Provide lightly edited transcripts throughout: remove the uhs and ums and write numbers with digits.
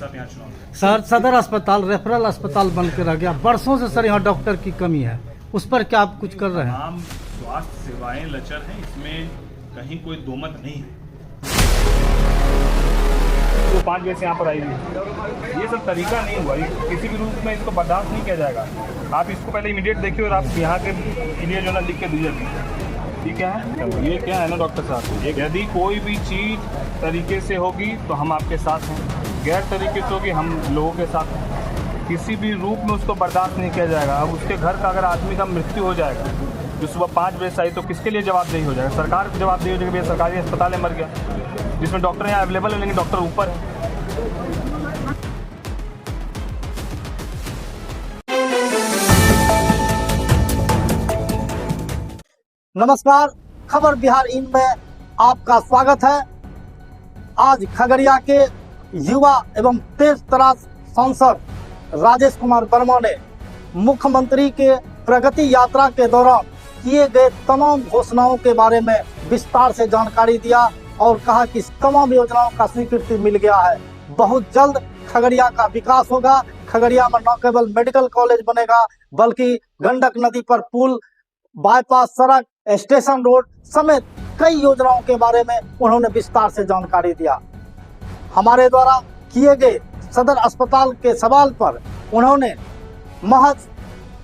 साथ यहाँ चुनाव। सर सदर अस्पताल रेफरल अस्पताल बन के रह गया, बरसों से सर यहाँ डॉक्टर की कमी है, उस पर क्या आप कुछ कर रहे हैं? तमाम स्वास्थ्य सेवाएं लचर हैं, इसमें कहीं कोई दोमत नहीं है। तो 5 बजे से यहाँ पर आई हुई, ये सब तरीका नहीं हुआ, किसी भी रूप में इसको बर्दाश्त नहीं किया जाएगा। आप इसको पहले इमीडिएट देखिए और आप यहाँ के लिए जो ना लिख के दीजिए। ठीक है, ये क्या है ना डॉक्टर साहब, यदि कोई भी चीज़ तरीके से होगी तो हम आपके साथ हैं, गैर तरीके से होगी हम लोगों के साथ हैं। किसी भी रूप में उसको बर्दाश्त नहीं किया जाएगा। अब उसके घर का अगर आदमी का मृत्यु हो जाएगा जो सुबह 5 बजे से आई, तो किसके लिए जवाबदेही हो जाएगा? सरकार की जवाबदेही हो जाएगी, भैया सरकारी अस्पताल में मर गया, जिसमें डॉक्टर यहाँ अवेलेबल है लेकिन डॉक्टर ऊपर है। नमस्कार, खबर बिहार इन में आपका स्वागत है। आज खगड़िया के युवा एवं तेज तरार सांसद राजेश कुमार वर्मा ने मुख्यमंत्री के प्रगति यात्रा के दौरान किए गए तमाम घोषणाओं के बारे में विस्तार से जानकारी दिया और कहा कि इस तमाम योजनाओं का स्वीकृति मिल गया है। बहुत जल्द खगड़िया का विकास होगा। खगड़िया में न केवल मेडिकल कॉलेज बनेगा बल्कि गंडक नदी पर पुल, बाईपास सड़क, स्टेशन रोड समेत कई योजनाओं के बारे में उन्होंने विस्तार से जानकारी दिया। हमारे द्वारा किए गए सदर अस्पताल के सवाल पर उन्होंने महज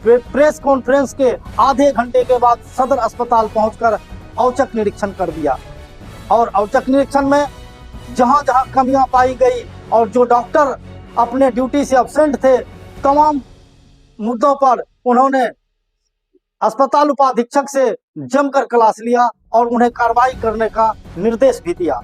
प्रेस कॉन्फ्रेंस के आधे घंटे के बाद सदर अस्पताल पहुंचकर औचक निरीक्षण कर दिया और औचक निरीक्षण में जहां जहां कमियां पाई गई और जो डॉक्टर अपने ड्यूटी से एब्सेंट थे, तमाम मुद्दों पर उन्होंने अस्पताल उपाधीक्षक से जमकर क्लास लिया और उन्हें कार्रवाई करने का निर्देश भी दिया।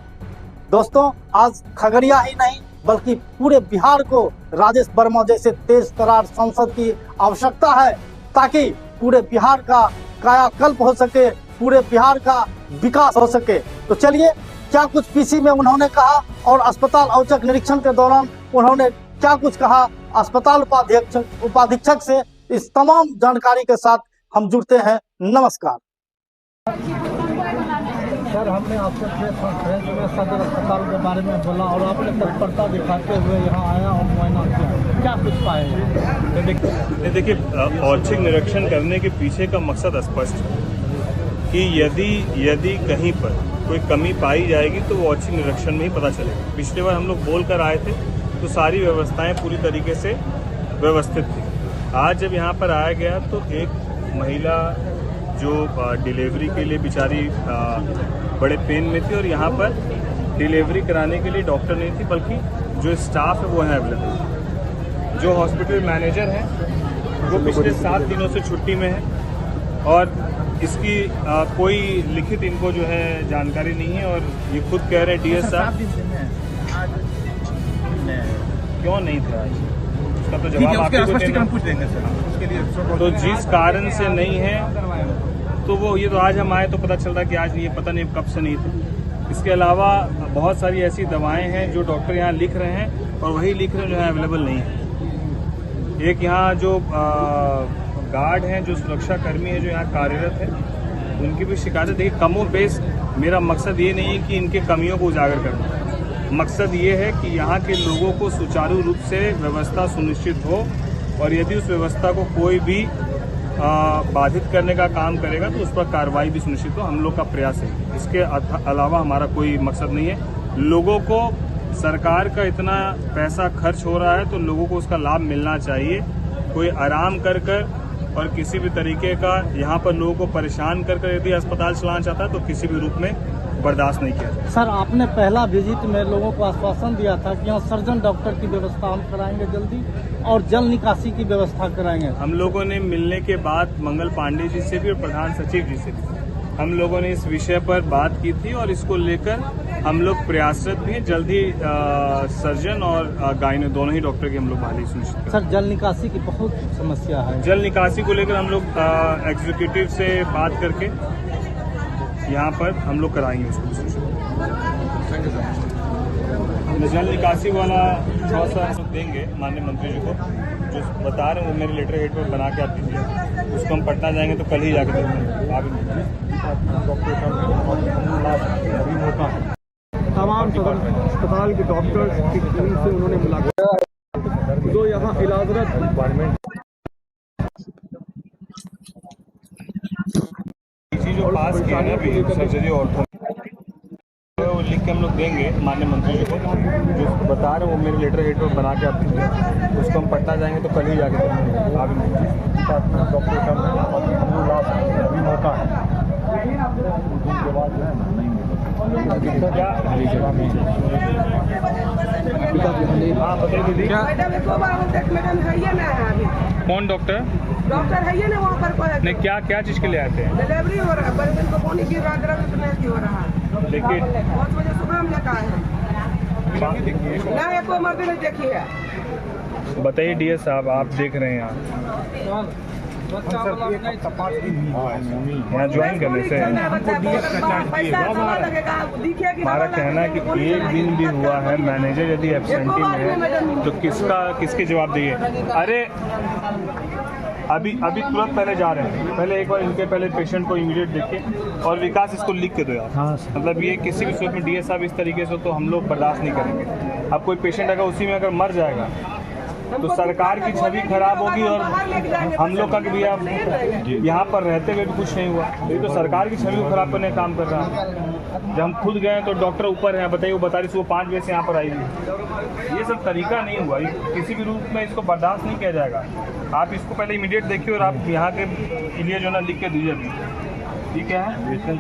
दोस्तों, आज खगड़िया ही नहीं बल्कि पूरे बिहार को राजेश वर्मा जैसे तेज तरार सांसद की आवश्यकता है ताकि पूरे बिहार का कायाकल्प हो सके, पूरे बिहार का विकास हो सके। तो चलिए, क्या कुछ पीसी में उन्होंने कहा और अस्पताल औचक निरीक्षण के दौरान उन्होंने क्या कुछ कहा, अस्पताल उपाधीक्षक से इस तमाम जानकारी के साथ हम जुड़ते हैं। नमस्कार सर, हमने आपसे प्रेस कॉन्फ्रेंस में सदर अस्पताल के बारे में बोला और आपने तत्परता दिखाते हुए यहाँ आया और मुआयना किया, क्या कुछ पाए? देखिए, औचक निरीक्षण करने के पीछे का मकसद स्पष्ट है कि यदि कहीं पर कोई कमी पाई जाएगी तो वो औचक निरीक्षण में ही पता चलेगा। पिछले बार हम लोग बोल कर आए थे तो सारी व्यवस्थाएं पूरी तरीके से व्यवस्थित थी। आज जब यहाँ पर आया गया तो एक महिला जो डिलीवरी के लिए बेचारी बड़े पेन में थी और यहाँ पर डिलीवरी कराने के लिए डॉक्टर नहीं थी बल्कि जो स्टाफ है वो है अवेलेबल। जो हॉस्पिटल मैनेजर है वो पिछले 7 दिनों से छुट्टी में है और इसकी कोई लिखित इनको जो है जानकारी नहीं है और ये खुद कह रहे हैं डीएस साहब क्यों नहीं था, उसका तो जवाब आपको पूछ देंगे सर। उसके लिए तो जिस कारण से नहीं है तो वो ये तो आज हम आए तो पता चल रहा है कि आज ये पता नहीं कब से नहीं था। इसके अलावा बहुत सारी ऐसी दवाएं हैं जो डॉक्टर यहाँ लिख रहे हैं और वही लिख रहे हैं जो है अवेलेबल नहीं है। एक यहाँ जो गार्ड हैं, जो सुरक्षा कर्मी है जो यहाँ कार्यरत है, उनकी भी शिकायत। देखिए, कमो बेस मेरा मकसद ये नहीं है कि इनके कमियों को उजागर करना, मकसद ये है कि यहाँ के लोगों को सुचारू रूप से व्यवस्था सुनिश्चित हो और यदि उस व्यवस्था को कोई भी बाधित करने का काम करेगा तो उस पर कार्रवाई भी सुनिश्चित हो। हम लोग का प्रयास है, इसके अलावा हमारा कोई मकसद नहीं है। लोगों को सरकार का इतना पैसा खर्च हो रहा है तो लोगों को उसका लाभ मिलना चाहिए। कोई आराम कर और किसी भी तरीके का यहाँ पर लोगों को परेशान कर यदि अस्पताल चलाना चाहता है तो किसी भी रूप में बर्दाश्त नहीं किया। सर, आपने पहला विजिट में लोगों को आश्वासन दिया था कि यहाँ सर्जन डॉक्टर की व्यवस्था हम कराएंगे जल्दी और जल निकासी की व्यवस्था कराएंगे। हम लोगों ने मिलने के बाद मंगल पांडे जी से भी और प्रधान सचिव जी से भी हम लोगों ने इस विषय पर बात की थी और इसको लेकर हम लोग प्रयासरत भी हैं। जल्दी सर्जन और गायनो दोनों ही डॉक्टर की हम लोग बहाली सुनिश्चित करें। सर, जल निकासी की बहुत समस्या है। जल निकासी को लेकर हम लोग एग्जीक्यूटिव से बात करके यहाँ पर हम लोग कराएंगे उसको सुनिश्चित। जल निकासी वाला थोड़ा सा देंगे माननीय मंत्री जी को, जो बता रहे हैं वो मेरे लेटर हेड पर बना के आप दीजिए। उसको हम पटना जाएंगे तो कल ही जाकर देखेंगे। तमाम सदर अस्पताल के डॉक्टर्स की टीम से उन्होंने मुलाकात जो यहाँ इलाजरत जो पास किया ना अभी सर्जरी ऑर्थो वो लिख के हम लोग देंगे माननीय मंत्री जी को, जो बता रहे हैं वो मेरे लेटर हेड पर बना के आप दीजिए, उसको हम पटना जाएंगे तो कल ही जाके डॉक्टर अभी मौका है उनके बाद जो है ना नहीं क्या हाँ बताइए दीदी क्या मैडम है ये ना है अभी कौन डॉक्टर है ये ना वहाँ पर नहीं क्या क्या चीज़ के लिए आते हैं डिलीवरी हो रहा है बर्तन को पानी गिर रहा है द्रव्य नहीं हो रहा है देखिए 5 बजे सुबह हम लेकर आए हैं ना एको मर्द नहीं देखी है बताइए डीएस साहब आप देख रहे हैं यहाँ ज्वाइन करने से हमारा कहना है कि एक दिन भी हुआ है मैनेजर यदि एब्सेंटी में है तो किसके जवाब दिए। अरे अभी तुरंत पहले जा रहे हैं, पहले एक बार इनके पहले पेशेंट को इमीडिएट देखे और विकास इसको लिख के दो यार। हाँ मतलब ये किसी भी सूरत में डीएस साहब इस तरीके से तो हम लोग बर्दाश्त नहीं करेंगे। अब कोई पेशेंट अगर उसी में अगर मर जाएगा तो सरकार की छवि खराब होगी और हम लोग का कि भैया यहाँ पर रहते हुए भी कुछ नहीं हुआ, ये तो सरकार की छवि को खराब करने का काम कर रहा है। जब हम खुद गए तो डॉक्टर ऊपर हैं, बताइए वो बता रही सुबह 5 बजे से यहाँ पर आई हुई। ये सब तरीका नहीं हुआ, किसी भी रूप में इसको बर्दाश्त नहीं किया जाएगा। आप इसको पहले इमीडिएट देखिए और आप यहाँ के लिए जो ना लिख के दीजिए अभी। ठीक है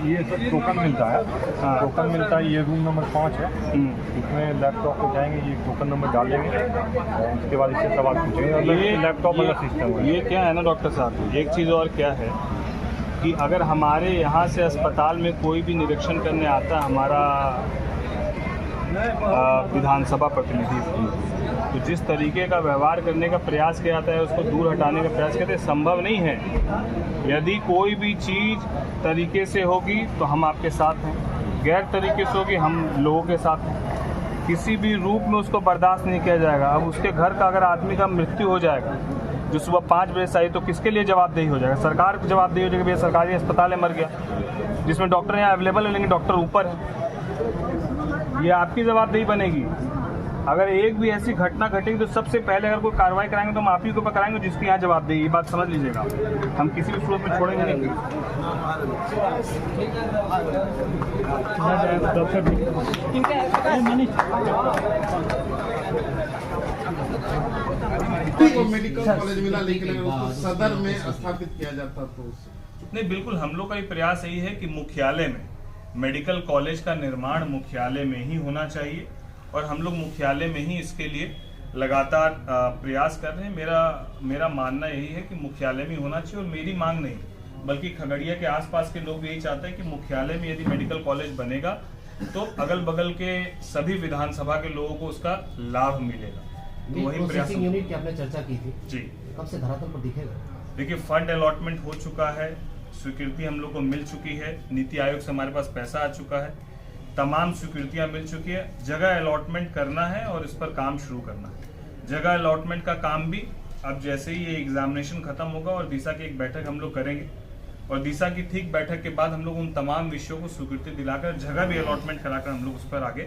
ये सब टोकन मिलता है। हाँ टोकन मिलता है, ये रूम नंबर 5 है, इसमें लैपटॉप पे जाएंगे, ये टोकन नंबर डालेंगे और उसके बाद इससे सवाल पूछेंगे। ये लैपटॉप वाला सिस्टम है। ये क्या है ना डॉक्टर साहब, एक चीज़ और क्या है कि अगर हमारे यहाँ से अस्पताल में कोई भी निरीक्षण करने आता हमारा विधानसभा प्रतिनिधि तो जिस तरीके का व्यवहार करने का प्रयास किया जाता है उसको दूर हटाने का प्रयास करते संभव नहीं है। यदि कोई भी चीज़ तरीके से होगी तो हम आपके साथ हैं, गैर तरीके से होगी हम लोगों के साथ हैं। किसी भी रूप में उसको बर्दाश्त नहीं किया जाएगा। अब उसके घर का अगर आदमी का मृत्यु हो जाएगा जो सुबह 5 बजे से आई तो किसके लिए जवाबदेही हो जाएगा? सरकार को जवाबदेही हो जाएगी, भैया सरकारी अस्पताल है मर गया, जिसमें डॉक्टर यहाँ अवेलेबल है लेकिन डॉक्टर ऊपर है, ये आपकी जवाबदेही बनेगी। अगर एक भी ऐसी घटना घटेगी तो सबसे पहले अगर कोई कार्रवाई कराएंगे तो हम आप ही के ऊपर कराएंगे जिसकी यहाँ जवाबदेही, ये बात समझ लीजिएगा। हम किसी भी सूरत में छोड़ेंगे नहीं। मेडिकल कॉलेज मिला लेकिन उसको सदर में स्थापित किया जाता तो नहीं, बिल्कुल हम लोग का ये प्रयास यही है कि मुख्यालय में मेडिकल कॉलेज का निर्माण मुख्यालय में ही होना चाहिए और हम लोग मुख्यालय में ही इसके लिए लगातार प्रयास कर रहे हैं। मेरा मानना यही है कि मुख्यालय में होना चाहिए और मेरी मांग नहीं बल्कि खगड़िया के आसपास के लोग यही चाहते हैं कि मुख्यालय में यदि मेडिकल कॉलेज बनेगा तो अगल बगल के सभी विधानसभा के लोगों को उसका लाभ मिलेगा। तो वही प्रयास यूनिट की आपने चर्चा की थी जी, कब से धरातल पर दिखेगा? देखिए फंड अलॉटमेंट हो चुका है, स्वीकृति हम लोग को मिल चुकी है, नीति आयोग से हमारे पास पैसा आ चुका है, तमाम स्वीकृतियां मिल चुकी है। जगह अलॉटमेंट करना है और इस पर काम शुरू करना है। जगह अलॉटमेंट का काम भी अब जैसे ही ये एग्जामिनेशन खत्म होगा और दिशा की एक बैठक हम लोग करेंगे और दिशा की ठीक बैठक के बाद हम लोग उन तमाम विषयों को स्वीकृति दिलाकर जगह भी अलॉटमेंट कराकर हम लोग उस पर आगे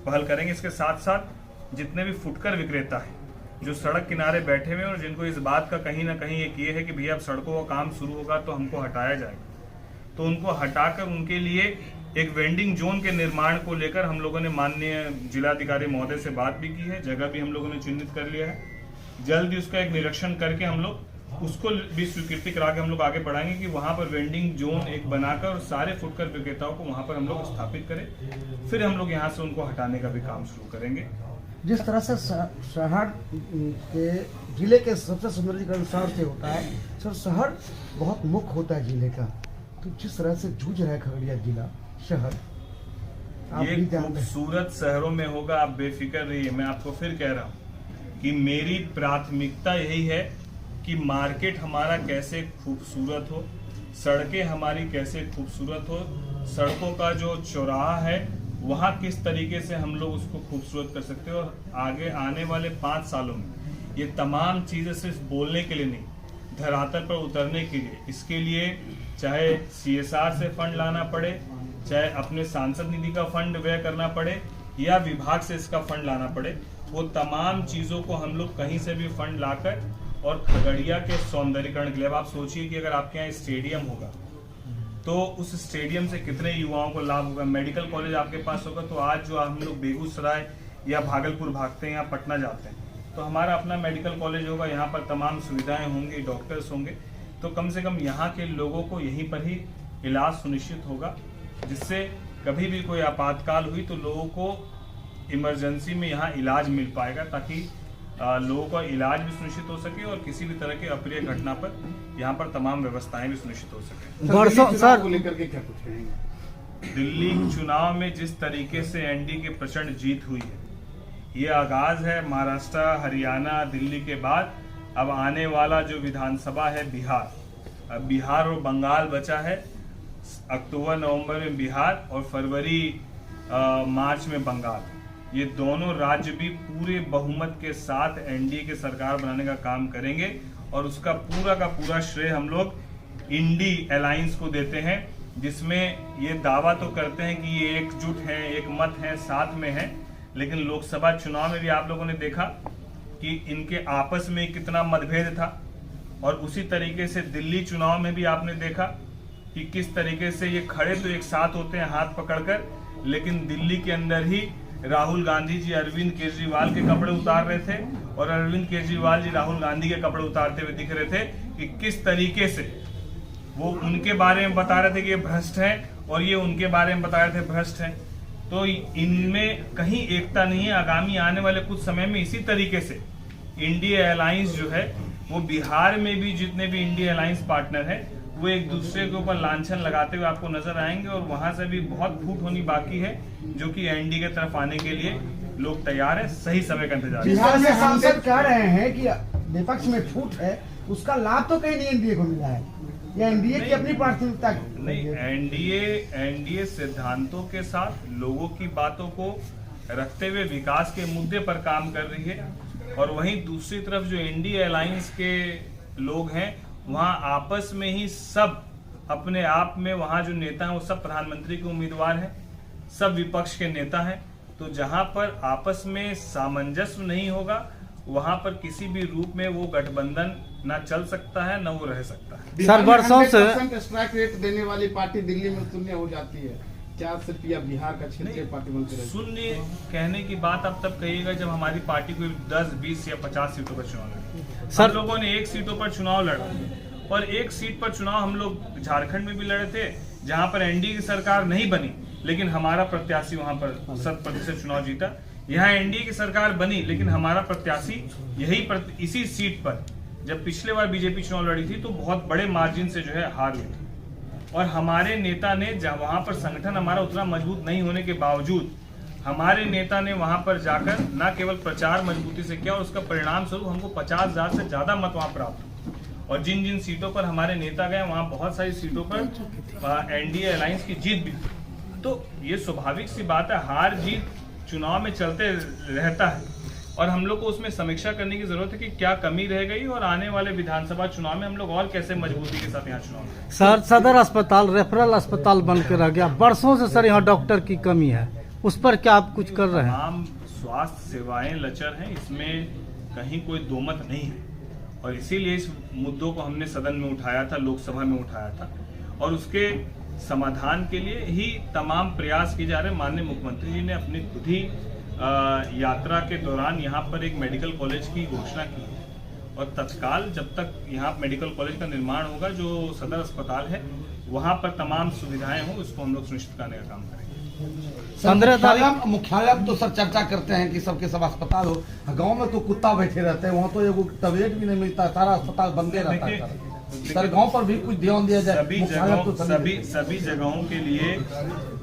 पहल करेंगे। इसके साथ साथ जितने भी फुटकर विक्रेता है जो सड़क किनारे बैठे हुए हैं और जिनको इस बात का कहीं ना कहीं एक ये है कि भैया अब सड़कों का काम शुरू होगा तो हमको हटाया जाएगा, तो उनको हटाकर उनके लिए एक वेंडिंग जोन के निर्माण को लेकर हम लोगों ने माननीय जिलाधिकारी महोदय से बात भी की है, जगह भी हम लोगों ने चिन्हित कर लिया है। जल्द ही उसका एक निरीक्षण करके हम लोग उसको भी स्वीकृति करा के हम लोग आगे बढ़ाएंगे कि वहां पर वेंडिंग जोन एक बनाकर और सारे फुटकर विक्रेताओं को वहां पर हम लोग स्थापित करें। फिर हम लोग यहाँ से उनको हटाने का भी काम शुरू करेंगे। जिस तरह से शहर के जिले के सबसे सुंदरीकरण शहर से होता है, सर शहर बहुत मुख्य होता है जिले का, तो जिस तरह से जूझ रहा है खगड़िया जिला शहर, ये खूबसूरत शहरों में होगा, आप बेफिक्र रहिए। मैं आपको फिर कह रहा हूँ कि मेरी प्राथमिकता यही है कि मार्केट हमारा कैसे खूबसूरत हो, सड़कें हमारी कैसे खूबसूरत हो, सड़कों का जो चौराहा है वहाँ किस तरीके से हम लोग उसको खूबसूरत कर सकते हैं। और आगे आने वाले 5 सालों में ये तमाम चीज़ें सिर्फ बोलने के लिए नहीं, धरातल पर उतरने के लिए, इसके लिए चाहे CSR से फंड लाना पड़े, चाहे अपने सांसद निधि का फंड व्यय करना पड़े, या विभाग से इसका फंड लाना पड़े, वो तमाम चीजों को हम लोग कहीं से भी फंड लाकर और खगड़िया के सौंदर्यीकरण के लिए, अब आप सोचिए कि अगर आपके यहाँ स्टेडियम होगा तो उस स्टेडियम से कितने युवाओं को लाभ होगा। मेडिकल कॉलेज आपके पास होगा तो आज जो हम लोग बेगूसराय या भागलपुर भागते हैं या पटना जाते हैं तो हमारा अपना मेडिकल कॉलेज होगा, यहाँ पर तमाम सुविधाएं होंगी, डॉक्टर्स होंगे, तो कम से कम यहाँ के लोगों को यहीं पर ही इलाज सुनिश्चित होगा, जिससे कभी भी कोई आपातकाल हुई तो लोगों को इमरजेंसी में यहाँ इलाज मिल पाएगा, ताकि लोगों का इलाज भी सुनिश्चित हो सके और किसी भी तरह की अप्रिय घटना पर यहाँ पर तमाम व्यवस्थाएं भी सुनिश्चित हो सके। वर्षों सर को लेकर के क्या कुछ कहेंगे? दिल्ली चुनाव में जिस तरीके से एनडीए की प्रचंड जीत हुई है, ये आगाज है। महाराष्ट्र, हरियाणा, दिल्ली के बाद अब आने वाला जो विधानसभा है बिहार, अब बिहार और बंगाल बचा है। अक्टूबर नवंबर में बिहार और फरवरी मार्च में बंगाल, ये दोनों राज्य भी पूरे बहुमत के साथ एनडीए की सरकार बनाने का काम करेंगे और उसका पूरा का पूरा श्रेय हम लोग इंडी अलायंस को देते हैं, जिसमें ये दावा तो करते हैं कि ये एकजुट हैं, एक मत हैं, साथ में हैं, लेकिन लोकसभा चुनाव में भी आप लोगों ने देखा कि इनके आपस में कितना मतभेद था, और उसी तरीके से दिल्ली चुनाव में भी आपने देखा कि किस तरीके से ये खड़े तो एक साथ होते हैं हाथ पकड़कर, लेकिन दिल्ली के अंदर ही राहुल गांधी जी अरविंद केजरीवाल के कपड़े उतार रहे थे और अरविंद केजरीवाल जी राहुल गांधी के कपड़े उतारते हुए दिख रहे थे कि किस तरीके से वो उनके बारे में बता रहे थे कि ये भ्रष्ट है और ये उनके बारे में बता रहे थे भ्रष्ट है। तो इनमें कहीं एकता नहीं है। आगामी आने वाले कुछ समय में इसी तरीके से इंडिया अलायंस जो है वो बिहार में भी जितने भी इंडिया अलायंस पार्टनर है वो एक दूसरे के ऊपर लांछन लगाते हुए आपको नजर आएंगे, और वहां से भी बहुत फूट होनी बाकी है, जो कि एनडीए की तरफ आने के लिए लोग तैयार है। सही समय का इंतजार है। बिहार में सांसद कह रहे हैं कि विपक्ष में फूट है, उसका लाभ तो कहीं नहीं एनडीए को मिला है, या एनडीए की अपनी प्राथमिकता नहीं। एनडीए सिद्धांतों के साथ लोगों की बातों को रखते हुए विकास के मुद्दे पर काम कर रही है, और वहीं दूसरी तरफ जो इंडिया अलायंस के लोग हैं वहां आपस में ही सब अपने आप में, वहां जो नेता हैं वो सब प्रधानमंत्री के उम्मीदवार हैं, सब विपक्ष के नेता हैं। तो जहां पर आपस में सामंजस्य नहीं होगा वहां पर किसी भी रूप में वो गठबंधन ना चल सकता है ना वो रह सकता है। सर वर्षों से 100% स्ट्राइक रेट देने वाली पार्टी दिल्ली में शून्य हो जाती है, क्या सिर्फ या बिहार का क्षेत्रीय पार्टी बनती है? शून्य कहने की बात आप तब कहिएगा जब हमारी पार्टी को 10, 20 या 50 सीटों पर चुनाव लड़े। हम लोगों ने 1 सीटों पर चुनाव लड़ा, और 1 सीट पर चुनाव हम लोग झारखंड में भी लड़े थे जहां पर एनडीए की सरकार नहीं बनी, लेकिन हमारा प्रत्याशी वहां पर 100% चुनाव जीता। यहाँ एनडीए की सरकार बनी लेकिन हमारा प्रत्याशी इसी सीट पर, जब पिछले बार बीजेपी चुनाव लड़ी थी तो बहुत बड़े मार्जिन से जो है हार हुई थी, और हमारे नेता ने वहां पर संगठन हमारा उतना मजबूत नहीं होने के बावजूद हमारे नेता ने वहां पर जाकर न केवल प्रचार मजबूती से किया, और उसका परिणाम स्वरूप हमको 50,000 से ज्यादा मत वहां प्राप्त हुए। और जिन जिन सीटों पर हमारे नेता गए वहां बहुत सारी सीटों पर एनडीए अलायंस की जीत भी थी। तो ये स्वाभाविक सी बात है, हार जीत चुनाव में चलते रहता है, और हम लोग को उसमें समीक्षा करने की जरूरत है कि क्या कमी रह गई, और आने वाले विधानसभा चुनाव में हम लोग और कैसे मजबूती के साथ यहाँ चुनाव लड़ें। सर सदर अस्पताल रेफरल अस्पताल बन के रह गया, वर्षों से सर यहाँ डॉक्टर की कमी है, उस पर क्या आप कुछ कर रहे हैं? तमाम स्वास्थ्य सेवाएं लचर हैं, इसमें कहीं कोई दोमत नहीं है, और इसीलिए इस मुद्दों को हमने सदन में उठाया था, लोकसभा में उठाया था, और उसके समाधान के लिए ही तमाम प्रयास किए जा रहे हैं। माननीय मुख्यमंत्री जी ने अपनी खुद ही यात्रा के दौरान यहाँ पर एक मेडिकल कॉलेज की घोषणा की है, और तत्काल जब तक यहाँ मेडिकल कॉलेज का निर्माण होगा, जो सदर अस्पताल है वहाँ पर तमाम सुविधाएं हों, उसको हम लोग सुनिश्चित करने का काम करेंगे। 15 तारीख मुख्यालय तो सर चर्चा करते हैं कि सबके सब अस्पताल हो, गांव में तो कुत्ता बैठे रहते हैं, वहाँ तो एगो टैबलेट भी नहीं मिलता, सारा अस्पताल बंदे रहता है। सर गांव पर भी कुछ ध्यान दिया जाए। सभी जगहों के लिए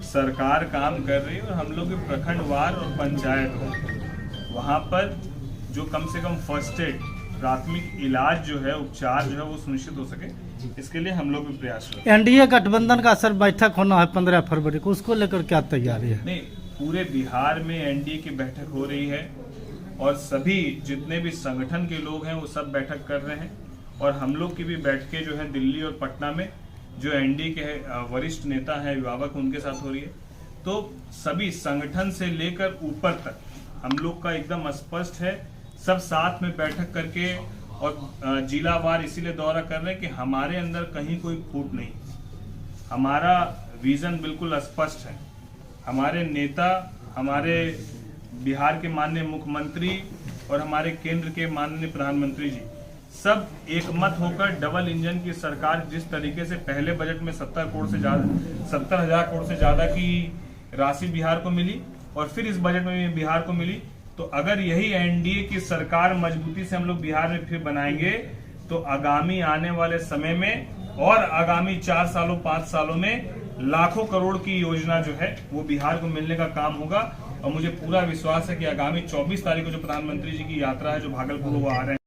सरकार काम कर रही है, और हम लोग प्रखंडवार और पंचायत वहाँ पर जो कम से कम फर्स्ट एड प्राथमिक इलाज जो है, उपचार जो है वो सुनिश्चित हो सके, इसके लिए हम लोग भी प्रयास कर रहे हैं। एनडीए गठबंधन का सर बैठक होना है 15 फरवरी को, उसको लेकर क्या तैयारी है? नहीं, पूरे बिहार में एनडीए की बैठक हो रही है, और सभी जितने भी संगठन के लोग हैं वो सब बैठक कर रहे हैं, और हम लोग की भी बैठकें जो है दिल्ली और पटना में जो एनडीए के वरिष्ठ नेता हैं, अभिभावक, उनके साथ हो रही है। तो सभी संगठन से लेकर ऊपर तक हम लोग का एकदम स्पष्ट है, सब साथ में बैठक करके और जिलावार इसीलिए दौरा कर रहे हैं कि हमारे अंदर कहीं कोई फूट नहीं, हमारा विजन बिल्कुल स्पष्ट है। हमारे नेता, हमारे बिहार के माननीय मुख्यमंत्री और हमारे केंद्र के माननीय प्रधानमंत्री जी सब एक मत होकर डबल इंजन की सरकार, जिस तरीके से पहले बजट में 70,000 करोड़ से ज्यादा की राशि बिहार को मिली और फिर इस बजट में भी बिहार को मिली, तो अगर यही एनडीए की सरकार मजबूती से हम लोग बिहार में फिर बनाएंगे तो आगामी आने वाले समय में और आगामी 4 सालों 5 सालों में लाखों करोड़ की योजना जो है वो बिहार को मिलने का काम होगा। और मुझे पूरा विश्वास है कि आगामी 24 तारीख को जो प्रधानमंत्री जी की यात्रा है जो भागलपुर वो आ रहे हैं।